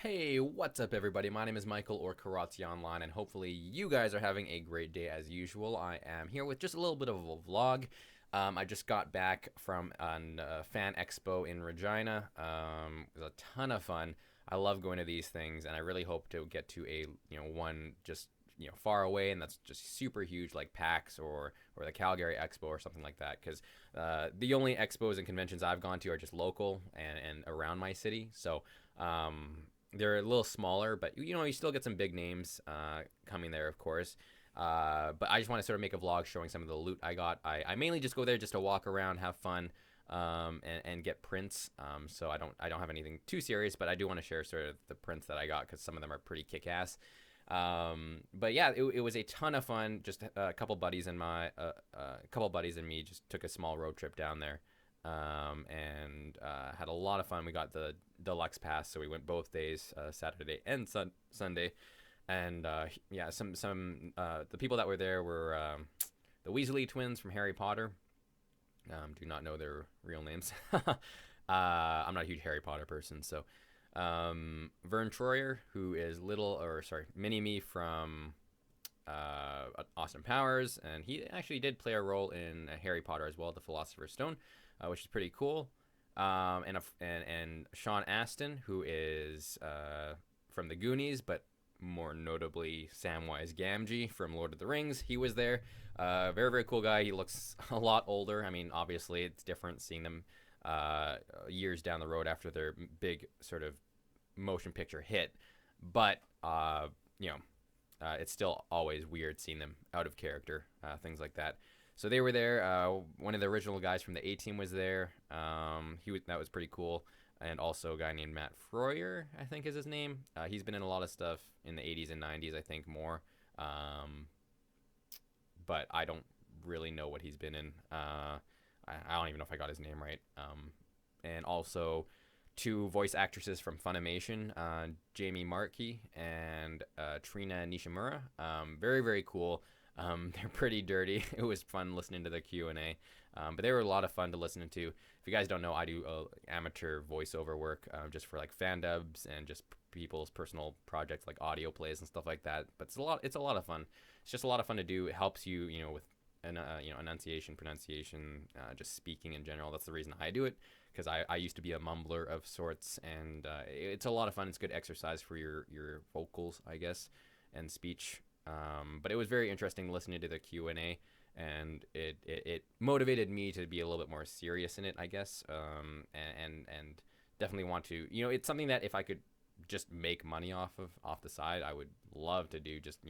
Hey, what's up, everybody? My name is Michael or Kiratze Online, and hopefully you guys are having a great day as usual. I am here with just a little bit of a vlog. I just got back from a fan expo in Regina. It was a ton of fun. I love going to these things, and I really hope to get to a one just far away, and that's just super huge, like PAX or the Calgary Expo or something like that. Because the only expos and conventions I've gone to are just local and around my city. So they're a little smaller, but you still get some big names coming there, of course. But I just want to sort of make a vlog showing some of the loot I got. I mainly just go there just to walk around, have fun, and get prints. So I don't have anything too serious, but I do want to share sort of the prints that I got because some of them are pretty kick-ass. But yeah, it was a ton of fun. Just a couple buddies and a couple buddies and me just took a small road trip down there, and had a lot of fun. We got the deluxe pass, so we went both days, Saturday and Sunday. And yeah, some the people that were there were the Weasley twins from Harry Potter. Do not know their real names. I'm not a huge Harry Potter person, so Vern Troyer, who is Mini Me from Austin Powers, and he actually did play a role in Harry Potter as well, the Philosopher's Stone, which is pretty cool. And Sean Astin, who is from the Goonies, but more notably Samwise Gamgee from Lord of the Rings. He was there. Very, very cool guy. He looks a lot older. I mean, obviously, it's different seeing them years down the road after their big sort of motion picture hit. But, it's still always weird seeing them out of character, things like that. So they were there. One of the original guys from the A Team was there. That was pretty cool. And also a guy named Matt Freuer, I think is his name. He's been in a lot of stuff in the 80s and 90s, I think more. But I don't really know what he's been in. I don't even know if I got his name right. And also two voice actresses from Funimation, Jamie Markey and Trina Nishimura. Very, very cool. They're pretty dirty. It was fun listening to the Q&A. But they were a lot of fun to listen to. If you guys don't know, I do amateur voiceover work just for like fan dubs and just people's personal projects like audio plays and stuff like that. But it's a lot of fun. It's just a lot of fun to do. It helps you, with enunciation, pronunciation, just speaking in general. That's the reason I do it, because I used to be a mumbler of sorts, and it's a lot of fun. It's good exercise for your vocals, I guess, and speech. But it was very interesting listening to the Q&A, and it motivated me to be a little bit more serious in it, I guess, and definitely want to, it's something that if I could just make money off the side, I would love to do, just,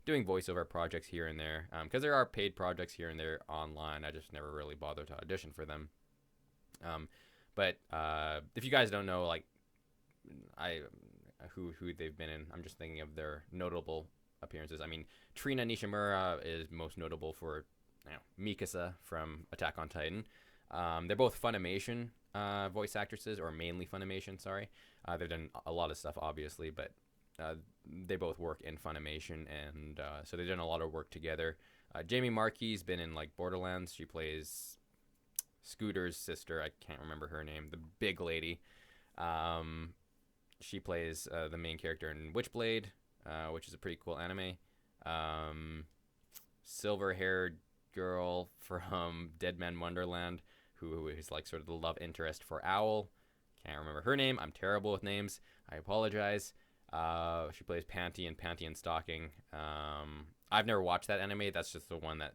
doing voiceover projects here and there, because there are paid projects here and there online. I just never really bothered to audition for them. But if you guys don't know, like, who they've been in, I'm just thinking of their notable appearances. I mean, Trina Nishimura is most notable for Mikasa from Attack on Titan. They're both Funimation voice actresses, or mainly Funimation, sorry. They've done a lot of stuff, obviously, but they both work in Funimation, and so they've done a lot of work together. Jamie Markey's been in like Borderlands. She plays Scooter's sister. I can't remember her name. The big lady. She plays the main character in Witchblade, which is a pretty cool anime. Silver-haired girl from Dead Man Wonderland, who is like sort of the love interest for Owl. Can't remember her name. I'm terrible with names. I apologize. She plays Panty in Panty and Stocking. I've never watched that anime. That's just the one that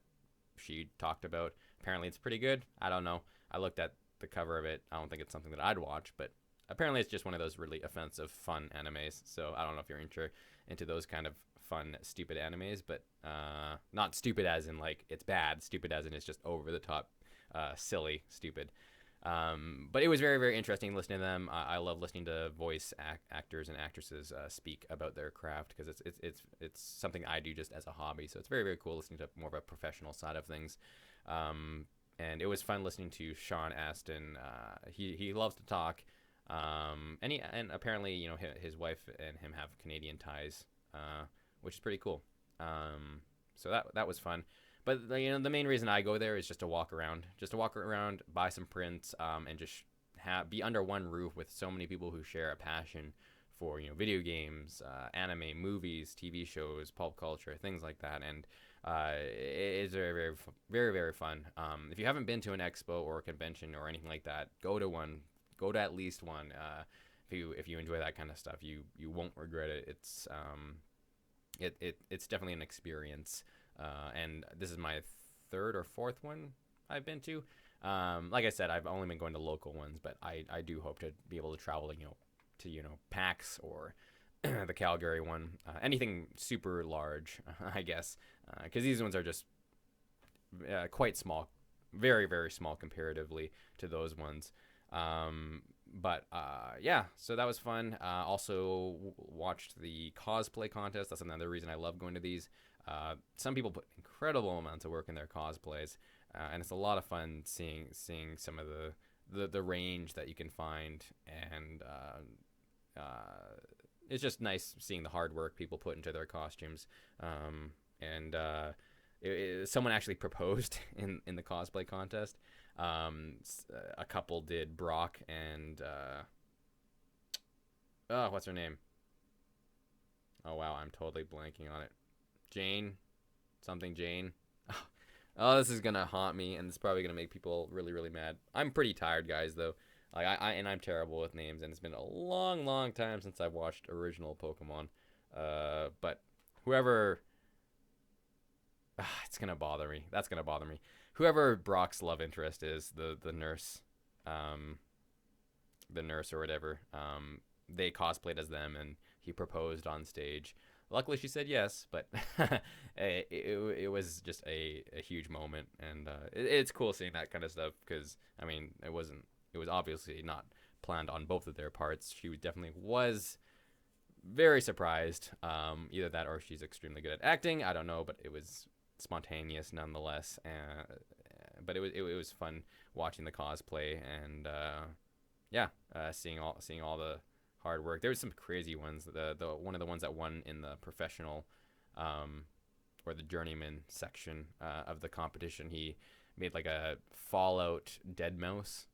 she talked about. Apparently it's pretty good. I don't know. I looked at the cover of it. I don't think it's something that I'd watch, but apparently it's just one of those really offensive, fun animes. So I don't know if you're into those kind of fun, stupid animes, but not stupid as in like it's bad. Stupid as in it's just over the top, silly, stupid. But it was very, very interesting listening to them. I love listening to voice actors and actresses speak about their craft, because it's something I do just as a hobby. So it's very, very cool listening to more of a professional side of things. And it was fun listening to Sean Astin. He loves to talk. And apparently, his wife and him have Canadian ties, which is pretty cool. So that was fun. But the main reason I go there is just to walk around, buy some prints, and just be under one roof with so many people who share a passion for video games, anime, movies, TV shows, pulp culture, things like that, and it's very, very, very, very fun. If you haven't been to an expo or a convention or anything like that, go to one. Go to at least one. If you enjoy that kind of stuff, you won't regret it. It's definitely an experience. And this is my third or fourth one I've been to. Like I said, I've only been going to local ones, but I do hope to be able to travel, to PAX or the Calgary one, anything super large, I guess, because these ones are just quite small, very, very small comparatively to those ones. But yeah, so that was fun. Also watched the cosplay contest. That's another reason I love going to these. Some people put incredible amounts of work in their cosplays, and it's a lot of fun seeing some of the range that you can find, and it's just nice seeing the hard work people put into their costumes. And someone actually proposed in the cosplay contest. A couple did Brock and what's her name? Oh wow, I'm totally blanking on it. Jane, something Jane. Oh, this is gonna haunt me, and it's probably gonna make people really, really mad. I'm pretty tired, guys, though. Like I'm terrible with names, and it's been a long, long time since I've watched original Pokemon. But whoever, it's gonna bother me. That's gonna bother me. Whoever Brock's love interest is, the nurse, the nurse or whatever, they cosplayed as them, and he proposed on stage. Luckily, she said yes, but it was just a huge moment, and it's cool seeing that kind of stuff because, I mean, it was obviously not planned on both of their parts. She definitely was very surprised, either that or she's extremely good at acting. I don't know, but it was spontaneous nonetheless. But it was fun watching the cosplay and seeing all the hard work. There was some crazy ones. The one of the ones that won in the professional or the journeyman section of the competition, he made like a Fallout Dead Mouse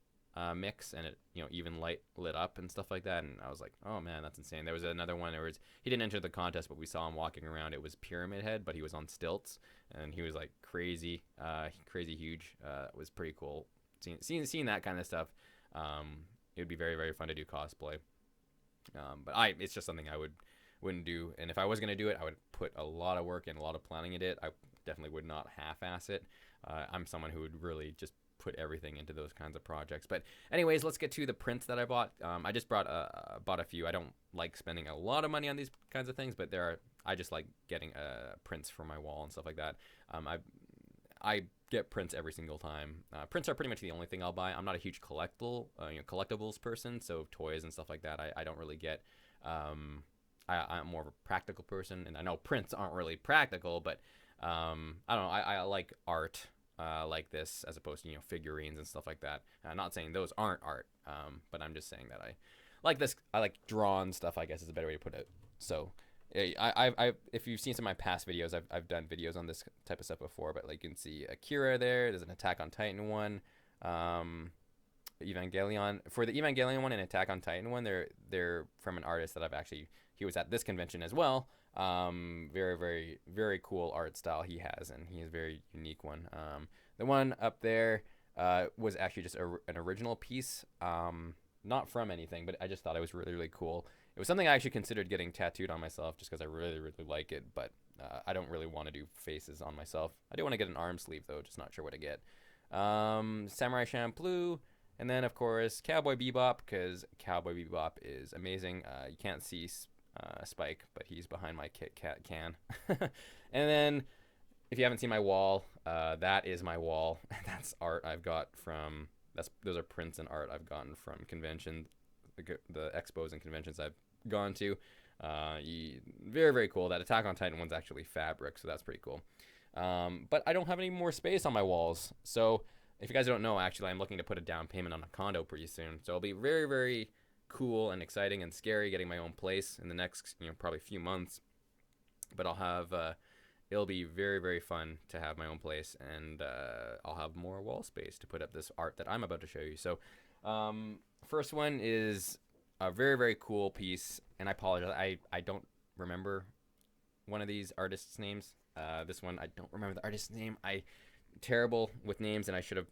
mix, and it even lit up and stuff like that, and I was like, oh man, that's insane. There was another one, he didn't enter the contest, but we saw him walking around. It was Pyramid Head, but he was on stilts, and he was like crazy huge. It was pretty cool seeing that kind of stuff. It would be very, very fun to do cosplay. But it's just something I wouldn't do, and if I was going to do it, I would put a lot of work and a lot of planning into it. I definitely would not half-ass it. I'm someone who would really just put everything into those kinds of projects. But anyways, let's get to the prints that I bought. I just bought a few. I don't like spending a lot of money on these kinds of things, but I just like getting prints for my wall and stuff like that. I get prints every single time. Prints are pretty much the only thing I'll buy. I'm not a huge collectibles person, so toys and stuff like that I don't really get. I'm more of a practical person, and I know prints aren't really practical, but I don't know. I like art like this as opposed to figurines and stuff like that. I'm not saying those aren't art, but I'm just saying that I like this. I like drawn stuff, I guess is a better way to put it. So I if you've seen some of my past videos, I've done videos on this type of stuff before, but like you can see Akira there. There's an Attack on Titan one, Evangelion. For the Evangelion one and Attack on Titan one, they're from an artist that he was at this convention as well. Very, very, very cool art style he has, and he has a very unique one. The one up there was actually just an original piece, not from anything, but I just thought it was really, really cool. It was something I actually considered getting tattooed on myself just because I really, really like it, but I don't really want to do faces on myself. I do want to get an arm sleeve, though, just not sure what to get. Samurai Champloo, and then, of course, Cowboy Bebop, because Cowboy Bebop is amazing. You can't see Spike, but he's behind my Kit Kat can. And then, if you haven't seen my wall, that is my wall. That's art I've got from... Those are prints and art I've gotten from convention, the expos and conventions I've gone to. Very, very cool. That Attack on Titan one's actually fabric, so that's pretty cool. But I don't have any more space on my walls. So if you guys don't know, actually, I'm looking to put a down payment on a condo pretty soon. So it'll be very, very cool and exciting and scary getting my own place in the next, probably few months. But I'll have... it'll be very, very fun to have my own place, and I'll have more wall space to put up this art that I'm about to show you. So first one is a very, very cool piece. and I apologize. I don't remember one of these artists' names. This one I don't remember the artist's name. I terrible with names, and I should have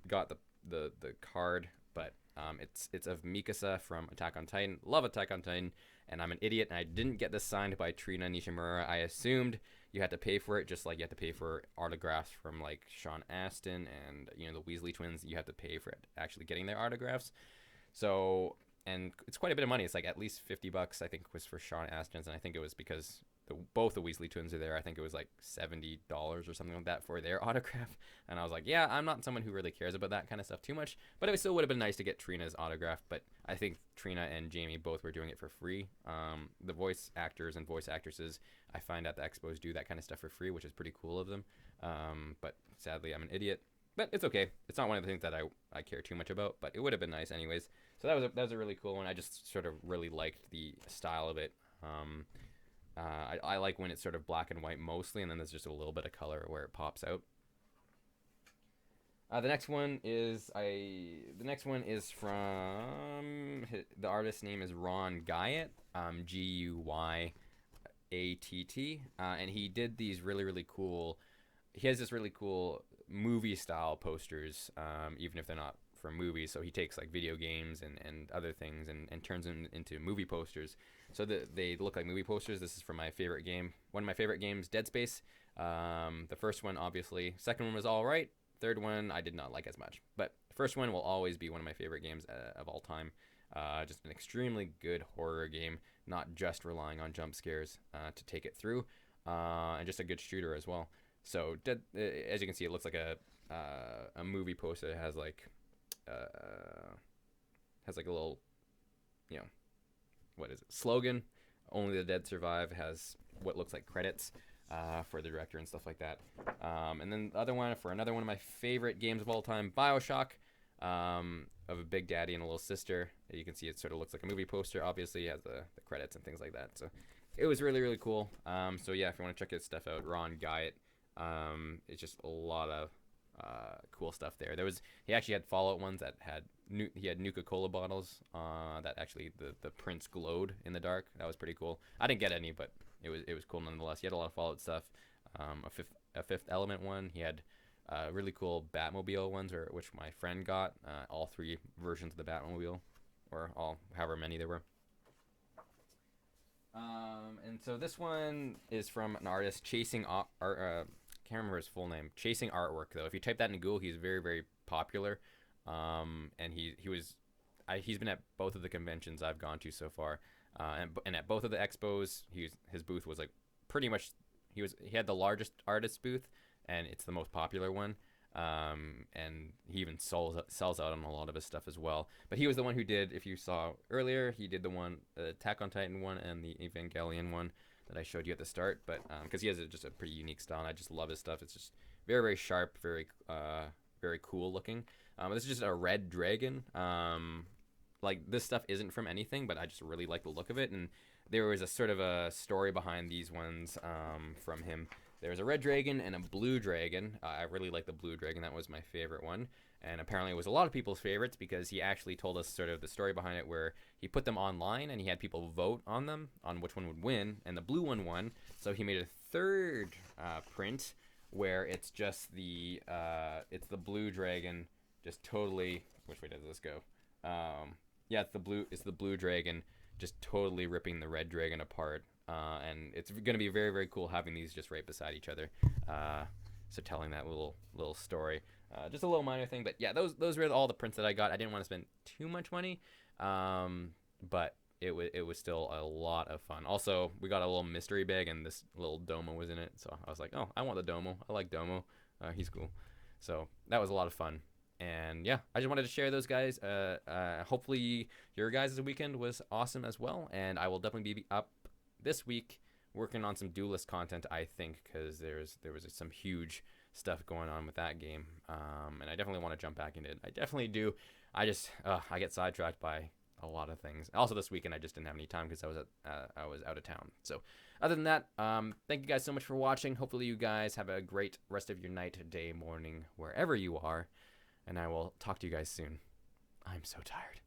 got the card, but it's of Mikasa from Attack on Titan. Love Attack on Titan, and I'm an idiot, and I didn't get this signed by Trina Nishimura. I assumed you had to pay for it, just like you had to pay for autographs from like Sean Astin and the Weasley twins. You have to pay for it, actually getting their autographs. So, and it's quite a bit of money. It's like at least $50, I think, was for Sean Astin's, and I think it was because both the Weasley twins are there. I think it was like $70 or something like that for their autograph. And I was like, yeah, I'm not someone who really cares about that kind of stuff too much, but it still would have been nice to get Trina's autograph. But I think Trina and Jamie both were doing it for free. The voice actors and voice actresses, I find at the expos, do that kind of stuff for free, which is pretty cool of them. But sadly, I'm an idiot. But it's okay. It's not one of the things that I care too much about, but it would have been nice anyways. So that was a really cool one. I just sort of really liked the style of it. I like when it's sort of black and white mostly, and then there's just a little bit of color where it pops out. The next one is from the artist's name is Ron Guyett, Guyatt, and he did these really cool. He has this really cool movie style posters, even if they're not for movies. So he takes like video games and other things and turns them into movie posters. So they look like movie posters. This is from my favorite game. One of my favorite games, Dead Space. The first one, obviously. Second one was all right. Third one, I did not like as much. But the first one will always be one of my favorite games of all time. Just an extremely good horror game, not just relying on jump scares to take it through, and just a good shooter as well. So as you can see, it looks like a movie poster. It has like a little, what is it? Slogan. Only the dead survive. Has what looks like credits for the director and stuff like that. And then the other one, for another one of my favorite games of all time, BioShock, of a big daddy and a little sister. You can see it sort of looks like a movie poster. Obviously, it has the credits and things like that. So it was really cool. So yeah, if you want to check his stuff out, Ron Guyett. It's just a lot of cool stuff there. He actually had Fallout ones that had Nuka-Cola bottles that actually the prints glowed in the dark. That was pretty cool. I didn't get any, but it was cool nonetheless. He had a lot of Fallout stuff. A Fifth Element one. He had really cool Batmobile ones, which my friend got. All three versions of the Batmobile, or however many there were. And so this one is from an artist, Chasing Art. Can't remember his full name. Chasing Artwork, though. If you type that in Google, he's very popular. And he's been at both of the conventions I've gone to so far. And at both of the expos, his booth was like pretty much he had the largest artist booth, and it's the most popular one. And he even sells out on a lot of his stuff as well. But he was the one who did, if you saw earlier, he did the Attack on Titan one and the Evangelion one that I showed you at the start. But because he has just a pretty unique style, and I just love his stuff. It's just very sharp, very cool looking. This is just a red dragon. Like, this stuff isn't from anything, but I just really like the look of it. And there was a sort of a story behind these ones from him. There was a red dragon and a blue dragon. I really like the blue dragon. That was my favorite one. And apparently it was a lot of people's favorites because he actually told us sort of the story behind it, where he put them online and he had people vote on them, on which one would win. And the blue one won. So he made a third print where it's just it's the blue dragon just totally... Which way does this go? Yeah, it's the blue dragon just totally ripping the red dragon apart. And it's going to be very cool having these just right beside each other. So telling that little story. Just a little minor thing, but yeah, those were all the prints that I got. I didn't want to spend too much money, but it was still a lot of fun. Also, we got a little mystery bag, and this little Domo was in it. So I was like, oh, I want the Domo. I like Domo. He's cool. So that was a lot of fun. And yeah, I just wanted to share those guys. Hopefully your guys' weekend was awesome as well. And I will definitely be up this week working on some Duelist content, I think, because there was some huge stuff going on with that game. And I definitely want to jump back into it. I definitely do. I get sidetracked by a lot of things. Also this weekend I just didn't have any time because I was out of town. So other than that, thank you guys so much for watching. Hopefully you guys have a great rest of your night, day, morning, wherever you are. And I will talk to you guys soon. I'm so tired.